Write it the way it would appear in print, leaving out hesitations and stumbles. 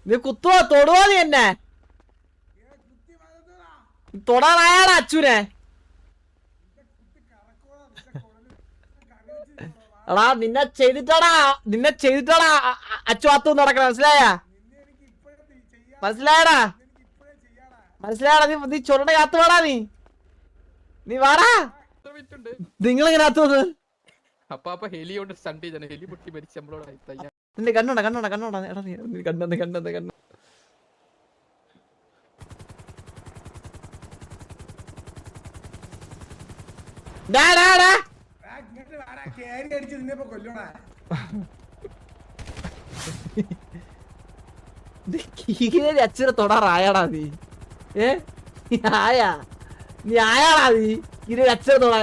നീ കുത്തുവോ തൊടുവോ നീ എന്നെ തൊടാനായാടാ അച്ഛനെ എടാ നിന്നെ ചെയ്തിട്ടാടാ അച്ചുവാത്തു നടക്കണ മനസ്സിലായടാ നീ ചൊരുടെ കാത്തു വാടാ നീ വാടാ നിങ്ങളിങ്ങനെ അത്തുന്നത് അപ്പാപ്പ ഹെലിയോണ്ട് സ്റ്റണ്ട് ചെയ്താണ് ഹെലി പൊട്ടി മരിച്ച് നമ്മളോട് നിന്റെ കണ്ണോടാ എടാ നീ കണ്ണ അച്ഛനെ തൊടാറായാടാ നീ ആയാടാ നീ അച്ഛനെ തൊടാ